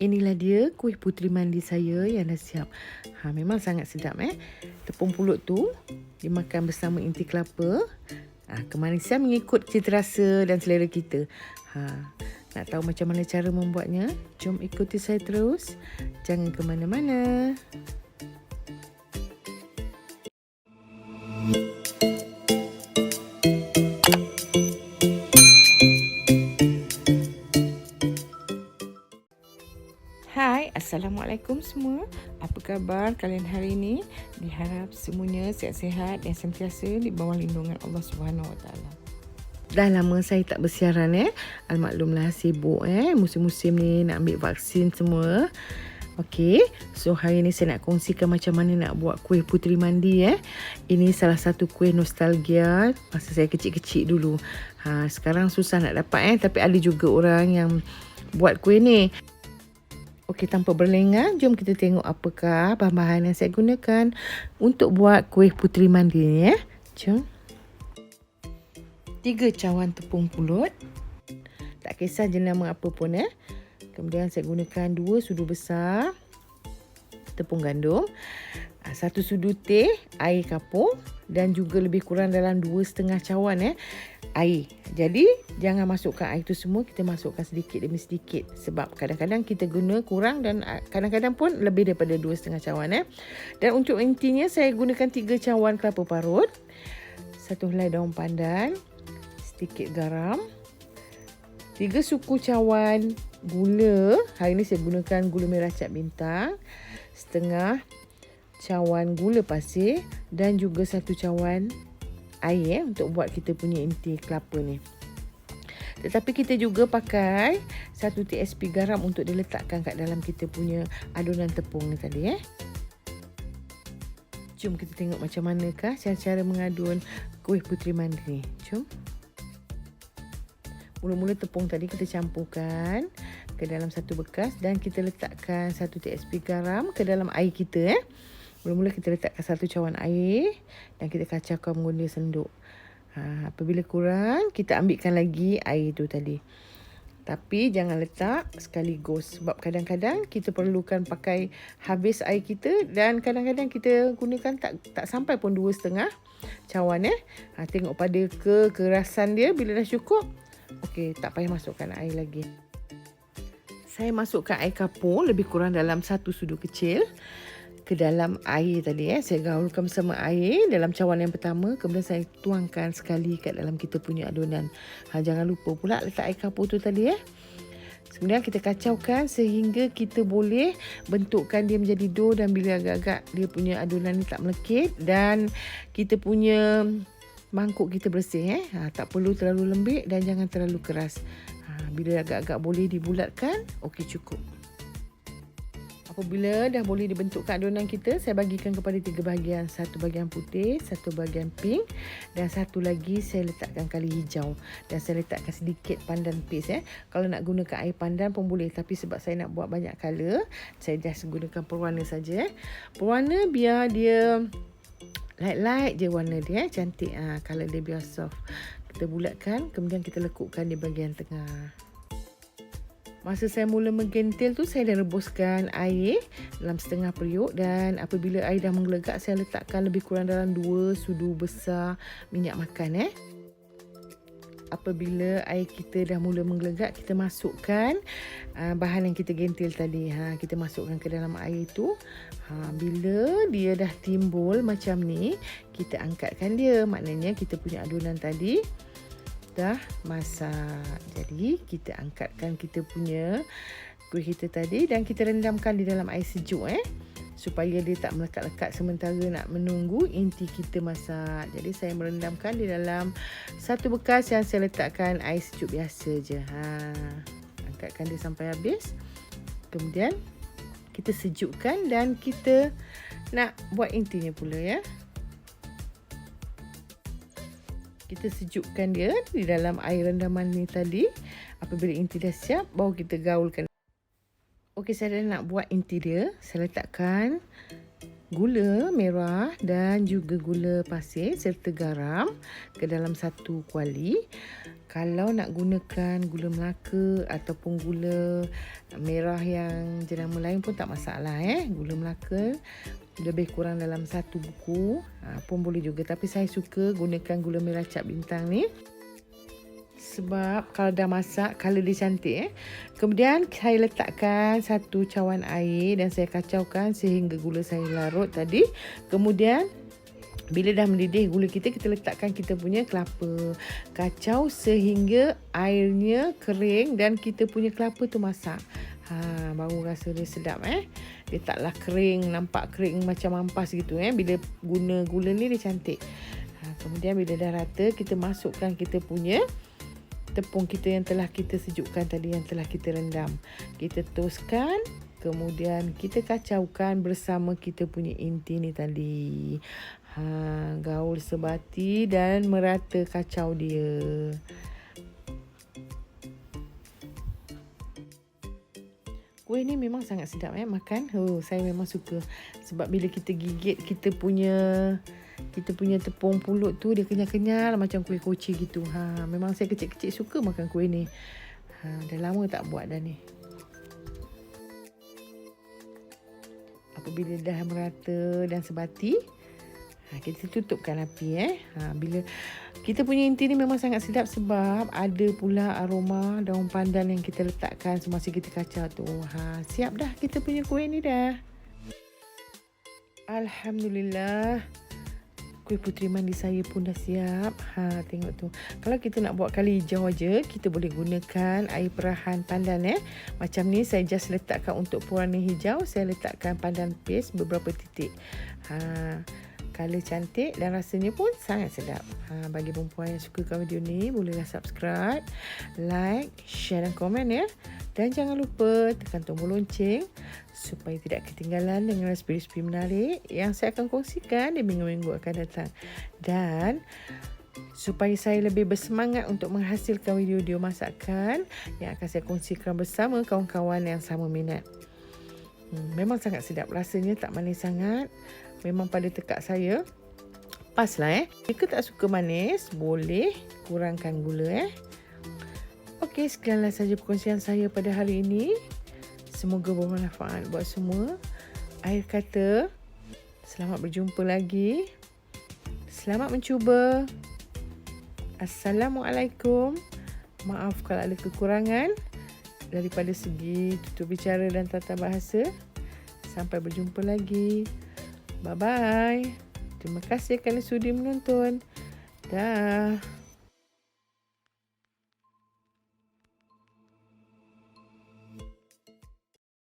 Inilah dia kuih puteri mandi saya yang dah siap. Memang sangat sedap Tepung pulut tu dimakan bersama inti kelapa. Kemanisan mengikut cita rasa dan selera kita. Nak tahu macam mana cara membuatnya? Jom ikuti saya terus. Jangan ke mana-mana. Hai, Assalamualaikum semua. Apa khabar kalian hari ini? Diharap semuanya sihat-sihat dan sentiasa di bawah lindungan Allah Subhanahu Wa Taala. Dah lama saya tak bersiaran Almaklumlah sibuk musim-musim ni nak ambil vaksin semua. Okey, so hari ni saya nak kongsikan macam mana nak buat kuih puteri mandi Ini salah satu kuih nostalgia masa saya kecil-kecil dulu. Sekarang susah nak dapat tapi ada juga orang yang buat kuih ni. Okey, tanpa berlengah, jom kita tengok apakah bahan-bahan yang saya gunakan untuk buat kuih puteri mandi ni Jom. 3 cawan tepung pulut. Tak kisah jenama apa pun Kemudian saya gunakan 2 sudu besar tepung gandum, 1 sudu teh air kapur dan juga lebih kurang dalam 2,5 cawan air. Jadi jangan masukkan air tu semua, kita masukkan sedikit demi sedikit sebab kadang-kadang kita guna kurang dan kadang-kadang pun lebih daripada 2,5 cawan Dan untuk intinya saya gunakan 3 cawan kelapa parut, 1 helai daun pandan, sedikit garam, 3 suku cawan gula. Hari ni saya gunakan gula merah cap bintang, setengah cawan gula pasir dan juga 1 cawan air untuk buat kita punya inti kelapa ni. Tetapi kita juga pakai 1 TSP garam untuk diletakkan kat dalam kita punya adunan tepung ni tadi Jom kita tengok macam manakah cara-cara mengadun kuih puteri mandi ni. Jom. Mula-mula tepung tadi kita campurkan ke dalam satu bekas dan kita letakkan 1 TSP garam ke dalam air kita Mula-mula kita letakkan 1 cawan air dan kita kacaukan menggunakan senduk. Apabila kurang, kita ambilkan lagi air tu tadi. Tapi jangan letak sekaligus sebab kadang-kadang kita perlukan pakai habis air kita dan kadang-kadang kita gunakan tak sampai pun 2,5 cawan Tengok pada kekerasan dia. Bila dah cukup, okey, tak payah masukkan air lagi. Saya masukkan air kapur lebih kurang dalam 1 sudu kecil ke dalam air tadi Saya gaulkan bersama air dalam cawan yang pertama. Kemudian saya tuangkan sekali kat dalam kita punya adunan. Jangan lupa pula letak air kapur tu tadi Kemudian kita kacaukan sehingga kita boleh bentukkan dia menjadi dough dan bila agak-agak dia punya adunan ni tak melekit dan kita punya mangkuk kita bersih tak perlu terlalu lembik dan jangan terlalu keras. Bila agak-agak boleh dibulatkan, okey, cukup. Apabila dah boleh dibentukkan adunan kita, saya bagikan kepada 3 bahagian. 1 bahagian putih, 1 bahagian pink dan 1 lagi saya letakkan kali hijau. Dan saya letakkan sedikit pandan paste Kalau nak gunakan air pandan pun boleh, tapi sebab saya nak buat banyak color, saya just gunakan pewarna saja Pewarna biar dia light-light je warna dia cantik. Color dia biar soft. Kita bulatkan, kemudian kita lekukkan di bahagian tengah. Masa saya mula menggentil tu, saya dah rebuskan air dalam setengah periuk dan apabila air dah menggelegak, saya letakkan lebih kurang dalam 2 sudu besar minyak makan Apabila air kita dah mula menggelegak, kita masukkan bahan yang kita gentil tadi. Kita masukkan ke dalam air tu. Bila dia dah timbul macam ni, kita angkatkan dia. Maknanya kita punya adunan tadi dah masak. Jadi kita angkatkan kita punya kuih kita tadi dan kita rendamkan di dalam air sejuk supaya dia tak melekat-lekat sementara nak menunggu inti kita masak. Jadi saya merendamkan di dalam satu bekas yang saya letakkan air sejuk biasa je. Angkatkan dia sampai habis. Kemudian kita sejukkan dan kita nak buat intinya pula Kita sejukkan dia di dalam air rendaman ni tadi. Apabila inti dah siap, baru kita gaulkan. Okey, saya dah nak buat inti dia. Saya letakkan gula merah dan juga gula pasir serta garam ke dalam satu kuali. Kalau nak gunakan gula Melaka ataupun gula merah yang jenama lain pun tak masalah. Gula Melaka lebih kurang dalam 1 buku pun boleh juga. Tapi saya suka gunakan gula merah cap bintang ni. Sebab kalau dah masak, colour dia cantik. Kemudian saya letakkan 1 cawan air dan saya kacaukan sehingga gula saya larut tadi. Kemudian bila dah mendidih gula kita letakkan kita punya kelapa. Kacau sehingga airnya kering dan kita punya kelapa tu masak. Baru rasa dia sedap. Dia taklah kering, nampak kering macam ampas gitu. Bila guna gula ni dia cantik. Kemudian bila dah rata, kita masukkan kita punya tepung kita yang telah kita sejukkan tadi, yang telah kita rendam. Kita toskan. Kemudian kita kacaukan bersama kita punya inti ni tadi. Gaul sebati dan merata kacau dia. Kuih ni memang sangat sedap makan. Saya memang suka. Sebab bila kita gigit kita punya tepung pulut tu, dia kenyal-kenyal macam kuih koci gitu. Memang saya kecil-kecil suka makan kuih ni. Dah lama tak buat dah ni. Apabila dah merata dan sebati, kita tutupkan api. Bila kita punya inti ni memang sangat sedap sebab ada pula aroma daun pandan yang kita letakkan semasa kita kacau tu. Siap dah kita punya kuih ni dah. Alhamdulillah. Kuih puteri mandi saya pun dah siap. Tengok tu. Kalau kita nak buat kali hijau aja, kita boleh gunakan air perahan pandan. Macam ni saya just letakkan untuk pewarna hijau. Saya letakkan pandan paste beberapa titik. Color cantik dan rasanya pun sangat sedap. Bagi perempuan yang sukakan video ni, bolehlah subscribe, like, share dan komen ya. Dan jangan lupa tekan tombol lonceng supaya tidak ketinggalan dengan resipi-resipi menarik yang saya akan kongsikan di minggu-minggu akan datang. Dan supaya saya lebih bersemangat untuk menghasilkan video-video masakan yang akan saya kongsikan bersama kawan-kawan yang sama minat. Memang sangat sedap. Rasanya tak manis sangat. Memang pada tekak saya pas lah. Jika tak suka manis, boleh kurangkan gula. Okey, sekianlah saja perkongsian saya pada hari ini. Semoga bermanfaat buat semua. Akhir kata, selamat berjumpa lagi. Selamat mencuba. Assalamualaikum. Maaf kalau ada kekurangan daripada segi tutur bicara dan tata bahasa. Sampai berjumpa lagi. Bye-bye. Terima kasih kerana sudi menonton. Dah.